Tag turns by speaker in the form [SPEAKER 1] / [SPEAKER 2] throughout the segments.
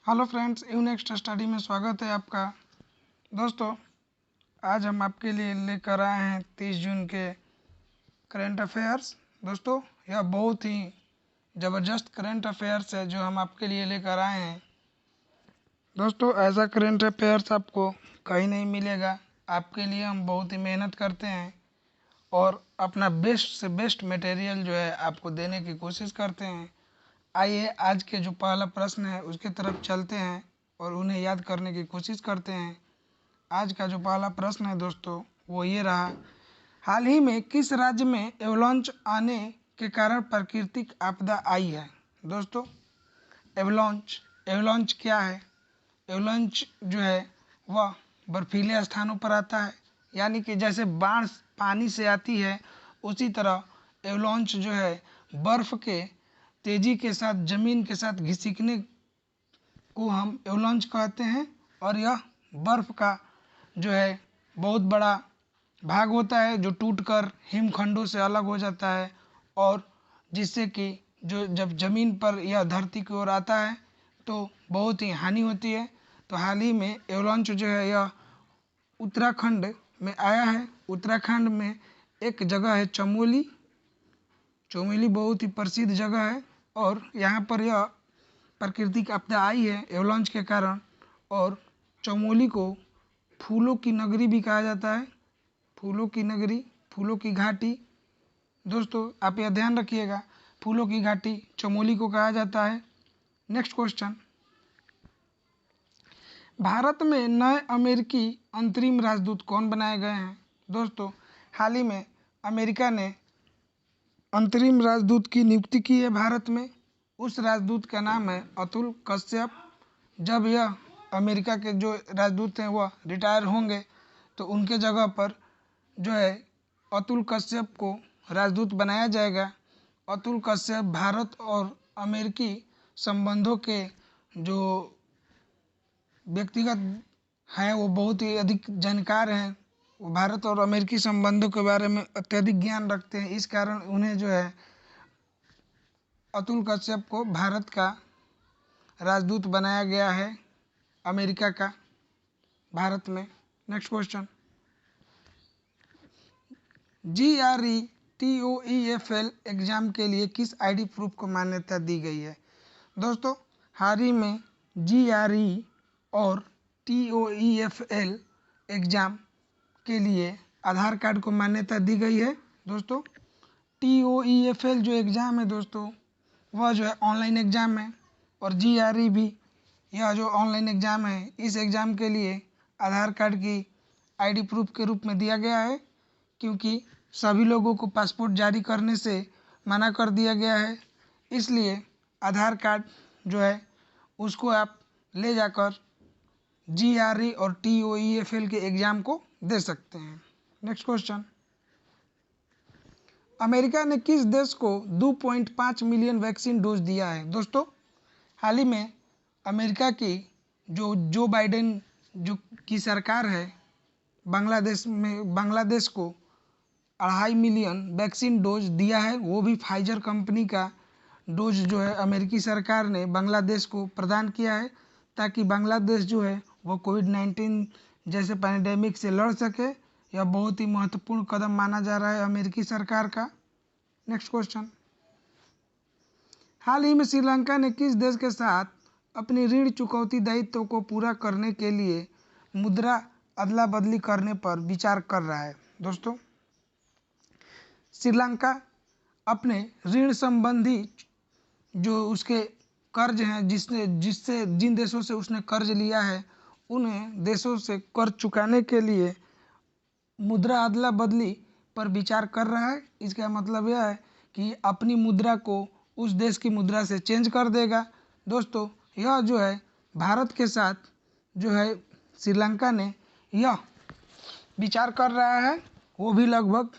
[SPEAKER 1] Hello friends, यूनेक्स्ट study में स्वागत है आपका। दोस्तों, आज हम आपके लिए लेकर आए हैं 30 जून के करंट अफेयर्स। दोस्तों, यह बहुत ही ज़बरदस्त करंट अफेयर्स है जो हम आपके लिए लेकर आए हैं। दोस्तों, ऐसा करंट अफेयर्स आपको कहीं नहीं मिलेगा। आपके लिए हम बहुत ही मेहनत करते हैं और अपना बेस्ट से बेस्ट मटेरियल जो है आपको देने की कोशिश करते हैं। आइए आज के जो पहला प्रश्न है उसके तरफ चलते हैं और उन्हें याद करने की कोशिश करते हैं। आज का जो पहला प्रश्न है दोस्तों वो ये रहा, हाल ही में किस राज्य में एवलांच आने के कारण प्राकृतिक आपदा आई है। दोस्तों, एवलांच क्या है? एवलांच जो है वह बर्फीले स्थानों पर आता है, यानी कि जैसे बाढ़ पानी से आती है उसी तरह एवलांच जो है बर्फ़ के तेज़ी के साथ ज़मीन के साथ घिसकने को हम एवलांच कहते हैं। और यह बर्फ़ का जो है बहुत बड़ा भाग होता है जो टूटकर हिमखंडों से अलग हो जाता है और जिससे कि जो जब ज़मीन पर या धरती की ओर आता है तो बहुत ही हानि होती है। तो हाल ही में एवलांच जो है यह उत्तराखंड में आया है। उत्तराखंड में एक जगह है चमोली बहुत ही प्रसिद्ध जगह है और यहाँ पर यह प्राकृतिक आपदा आई है एवलांच के कारण। और चमोली को फूलों की नगरी भी कहा जाता है। फूलों की नगरी, फूलों की घाटी। दोस्तों, आप यह ध्यान रखिएगा, फूलों की घाटी चमोली को कहा जाता है। नेक्स्ट क्वेश्चन, भारत में नए अमेरिकी अंतरिम राजदूत कौन बनाए गए हैं। दोस्तों, हाल ही में अमेरिका ने अंतरिम राजदूत की नियुक्ति की है भारत में। उस राजदूत का नाम है अतुल कश्यप। जब यह अमेरिका के जो राजदूत हैं वह रिटायर होंगे तो उनके जगह पर जो है अतुल कश्यप को राजदूत बनाया जाएगा। अतुल कश्यप भारत और अमेरिकी संबंधों के जो व्यक्तिगत हैं वो बहुत ही अधिक जानकार हैं। वो भारत और अमेरिकी संबंधों के बारे में अत्यधिक ज्ञान रखते हैं। इस कारण उन्हें जो है अतुल कश्यप को भारत का राजदूत बनाया गया है अमेरिका का भारत में। Next question, GRE TOEFL exam के लिए किस ID प्रूफ को मान्यता दी गई है। दोस्तों, हाल ही में GRE और TOEFL एग्ज़ाम के लिए आधार कार्ड को मान्यता दी गई है। दोस्तों, TOEFL जो एग्ज़ाम है दोस्तों वह जो है ऑनलाइन एग्ज़ाम है और GRE भी यह जो ऑनलाइन एग्ज़ाम है इस एग्ज़ाम के लिए आधार कार्ड की ID प्रूफ के रूप में दिया गया है, क्योंकि सभी लोगों को पासपोर्ट जारी करने से मना कर दिया गया है। इसलिए आधार कार्ड जो है उसको आप ले जाकर GRE और TOEFL के एग्ज़ाम को दे सकते हैं। नेक्स्ट क्वेश्चन, अमेरिका ने किस देश को 2.5 मिलियन वैक्सीन डोज दिया है। दोस्तों, हाल ही में अमेरिका की जो बाइडेन जो की सरकार है बांग्लादेश को 2.5 मिलियन वैक्सीन डोज दिया है। वो भी फाइजर कंपनी का डोज जो है अमेरिकी सरकार ने बांग्लादेश को प्रदान किया है ताकि बांग्लादेश जो है वो कोविड-19 जैसे पैंडेमिक से लड़ सके। यह बहुत ही महत्वपूर्ण कदम माना जा रहा है अमेरिकी सरकार का। नेक्स्ट क्वेश्चन, हाल ही में श्रीलंका ने किस देश के साथ अपनी ऋण चुकौती दायित्व को पूरा करने के लिए मुद्रा अदला बदली करने पर विचार कर रहा है। दोस्तों, श्रीलंका अपने ऋण संबंधी जो उसके कर्ज हैं जिन देशों से उसने कर्ज लिया है उन्हें देशों से कर्ज चुकाने के लिए मुद्रा अदला बदली पर विचार कर रहा है। इसका मतलब यह है कि अपनी मुद्रा को उस देश की मुद्रा से चेंज कर देगा। दोस्तों, यह जो है भारत के साथ जो है श्रीलंका ने यह विचार कर रहा है, वो भी लगभग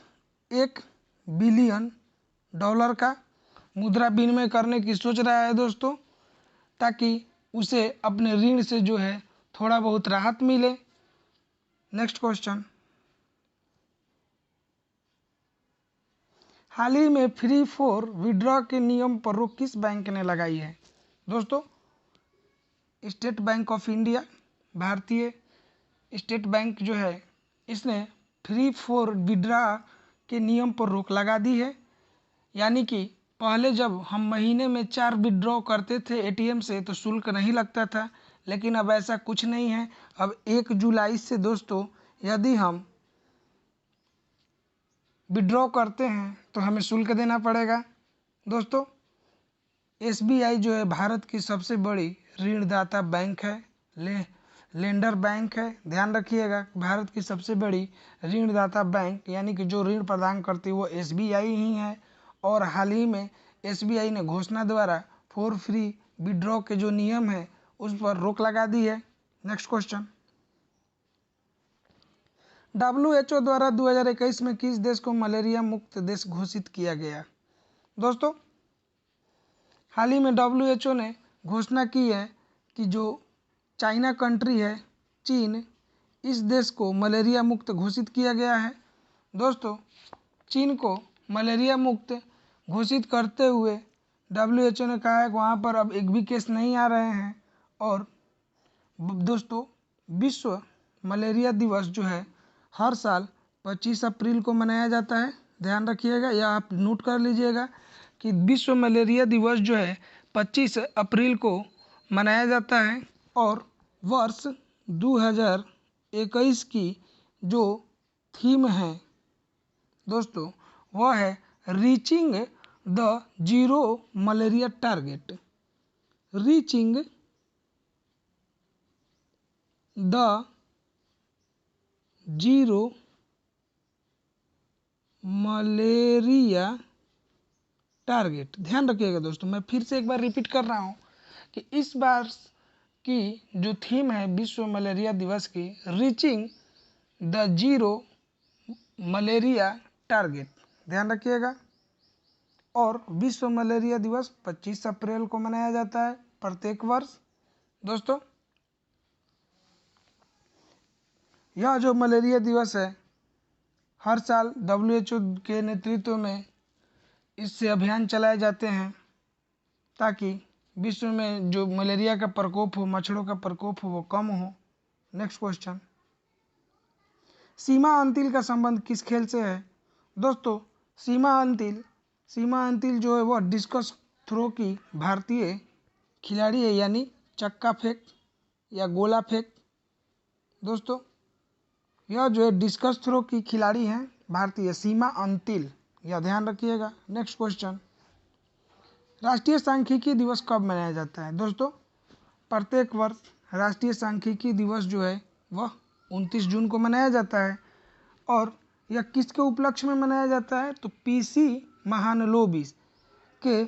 [SPEAKER 1] $1 बिलियन का मुद्रा विनिमय करने की सोच रहा है दोस्तों, ताकि उसे अपने ऋण से जो है थोड़ा बहुत राहत मिले। नेक्स्ट क्वेश्चन, हाल ही में फ्री फॉर विड्रॉ के नियम पर रोक किस बैंक ने लगाई है। दोस्तों, स्टेट बैंक ऑफ इंडिया, भारतीय स्टेट बैंक जो है, इसने फ्री फॉर विड्रा के नियम पर रोक लगा दी है। यानी कि पहले जब हम महीने में 4 विड्रॉ करते थे एटीएम से तो शुल्क नहीं लगता था, लेकिन अब ऐसा कुछ नहीं है। अब 1 जुलाई से दोस्तों यदि हम विड्रॉ करते हैं तो हमें शुल्क देना पड़ेगा। दोस्तों एसबीआई जो है भारत की सबसे बड़ी ऋणदाता बैंक है, लेंडर बैंक है। ध्यान रखिएगा, भारत की सबसे बड़ी ऋणदाता बैंक यानी कि जो ऋण प्रदान करती है वो एसबीआई ही है। और हाल ही में एसबीआई ने घोषणा द्वारा फॉर फ्री विड्रॉ के जो नियम है उस पर रोक लगा दी है। नेक्स्ट क्वेश्चन, WHO द्वारा 2021 में किस देश को मलेरिया मुक्त देश घोषित किया गया? दोस्तों हाल ही में WHO ने घोषणा की है कि जो चाइना कंट्री है, चीन, इस देश को मलेरिया मुक्त घोषित किया गया है। दोस्तों चीन को मलेरिया मुक्त घोषित करते हुए WHO ने कहा है कि वहाँ पर अब एक भी केस नहीं आ रहे हैं। और दोस्तों विश्व मलेरिया दिवस जो है हर साल 25 अप्रैल को मनाया जाता है। ध्यान रखिएगा या आप नोट कर लीजिएगा कि विश्व मलेरिया दिवस जो है 25 अप्रैल को मनाया जाता है। और वर्ष 2021 की जो थीम है दोस्तों वह है reaching the zero malaria target. Reaching the zero malaria target. ध्यान रखिएगा दोस्तों, मैं फिर से एक बार रिपीट कर रहा हूँ कि इस बार की जो थीम है विश्व मलेरिया दिवस की reaching the zero malaria target. ध्यान रखिएगा। और विश्व मलेरिया दिवस 25 अप्रैल को मनाया जाता है प्रत्येक वर्ष। दोस्तों यह जो मलेरिया दिवस है हर साल WHO के नेतृत्व में इससे अभियान चलाए जाते हैं ताकि विश्व में जो मलेरिया का प्रकोप हो, मच्छरों का प्रकोप हो, वो कम हो। नेक्स्ट क्वेश्चन, सीमा अंतिल का संबंध किस खेल से है? दोस्तों सीमा अंतिल जो है वह डिस्कस थ्रो की भारतीय खिलाड़ी है, यानी चक्का फेंक या गोला फेंक। दोस्तों यह जो है डिस्कस थ्रो की खिलाड़ी हैं भारतीय सीमा अंतिल, यह ध्यान रखिएगा। नेक्स्ट क्वेश्चन, राष्ट्रीय सांख्यिकी दिवस कब मनाया जाता है? दोस्तों प्रत्येक वर्ष राष्ट्रीय सांख्यिकी दिवस जो है वह 29 जून को मनाया जाता है। और यह किसके उपलक्ष्य में मनाया जाता है? तो पीसी महालनोबिस के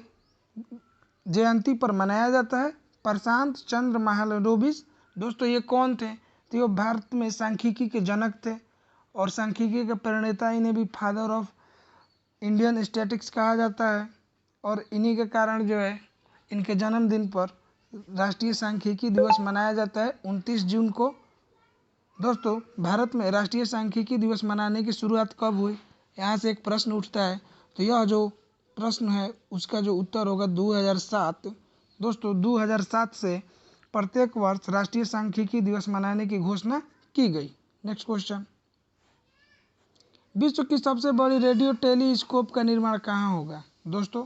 [SPEAKER 1] जयंती पर मनाया जाता है। प्रशांत चंद्र महालनोबिस दोस्तों ये कौन थे? तो ये भारत में सांख्यिकी के जनक थे और सांख्यिकी के प्रणेता, इन्हें भी फादर ऑफ इंडियन स्टैटिक्स कहा जाता है। और इन्हीं के कारण जो है इनके जन्मदिन पर राष्ट्रीय सांख्यिकी दिवस मनाया जाता है 29 जून को। दोस्तों भारत में राष्ट्रीय सांख्यिकी दिवस मनाने की शुरुआत कब हुई? यहाँ से एक प्रश्न उठता है, तो यह जो प्रश्न है उसका जो उत्तर होगा 2007। दोस्तों 2007 से प्रत्येक वर्ष राष्ट्रीय सांख्यिकी दिवस मनाने की घोषणा की गई। नेक्स्ट क्वेश्चन, विश्व की सबसे बड़ी रेडियो टेलीस्कोप का निर्माण कहाँ होगा? दोस्तों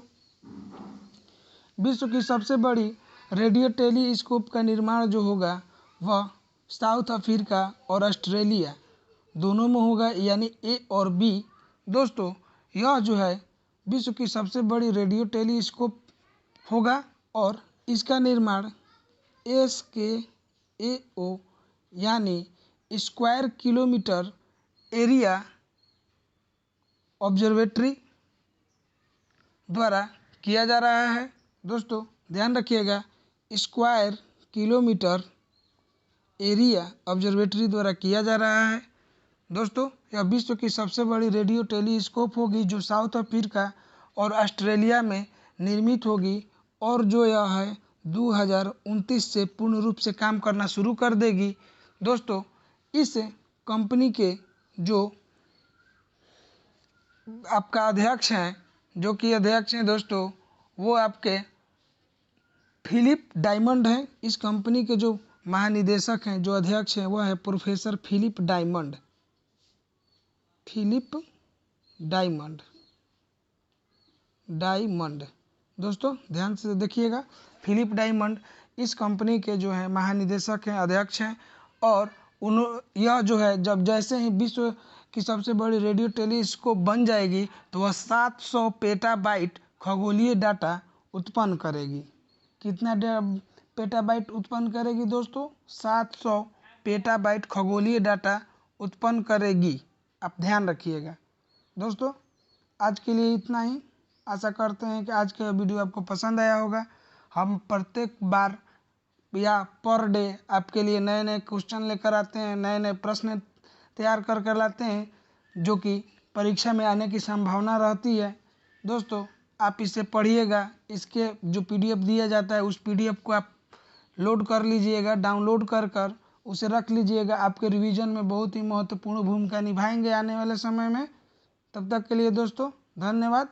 [SPEAKER 1] विश्व की सबसे बड़ी रेडियो टेलीस्कोप का निर्माण जो होगा वह साउथ अफ्रीका और ऑस्ट्रेलिया दोनों में होगा, यानी ए और बी। दोस्तों यह जो है विश्व की सबसे बड़ी रेडियो टेलीस्कोप होगा और इसका निर्माण SKAO यानी स्क्वायर किलोमीटर एरिया ऑब्जर्वेटरी द्वारा किया जा रहा है। दोस्तों ध्यान रखिएगा, स्क्वायर किलोमीटर एरिया ऑब्जर्वेटरी द्वारा किया जा रहा है। दोस्तों यह विश्व की सबसे बड़ी रेडियो टेलीस्कोप होगी जो साउथ अफ्रीका और ऑस्ट्रेलिया में निर्मित होगी और जो यह है 2029 से पूर्ण रूप से काम करना शुरू कर देगी। दोस्तों इस कंपनी के जो आपका अध्यक्ष हैं, जो कि अध्यक्ष हैं दोस्तों, वो आपके फिलिप डायमंड है। इस कंपनी के जो महानिदेशक हैं, जो अध्यक्ष हैं, वह है professor Philip Diamond. Philip Diamond Diamond दोस्तों ध्यान से देखिएगा, फिलिप डायमंड इस कंपनी के जो है महानिदेशक हैं, अध्यक्ष हैं। और यह जो है जब जैसे ही विश्व की सबसे बड़ी रेडियो टेलीस्कोप बन जाएगी तो वह 700 पेटाबाइट खगोलीय डाटा उत्पन्न करेगी। कितना पेटाबाइट उत्पन्न करेगी दोस्तों? 700 पेटाबाइट खगोलीय डाटा उत्पन्न करेगी। आप ध्यान रखिएगा दोस्तों। आज के लिए इतना ही। आशा करते हैं कि आज का वीडियो आपको पसंद आया होगा। हम प्रत्येक बार या पर डे आपके लिए नए नए क्वेश्चन लेकर आते हैं, नए नए प्रश्न तैयार कर लाते हैं, जो कि परीक्षा में आने की संभावना रहती है। दोस्तों आप इसे पढ़िएगा। इसके जो PDF दिया जाता है उस PDF को आप लोड कर लीजिएगा, डाउनलोड कर उसे रख लीजिएगा। आपके रिवीजन में बहुत ही महत्वपूर्ण भूमिका निभाएंगे आने वाले समय में। तब तक के लिए दोस्तों धन्यवाद।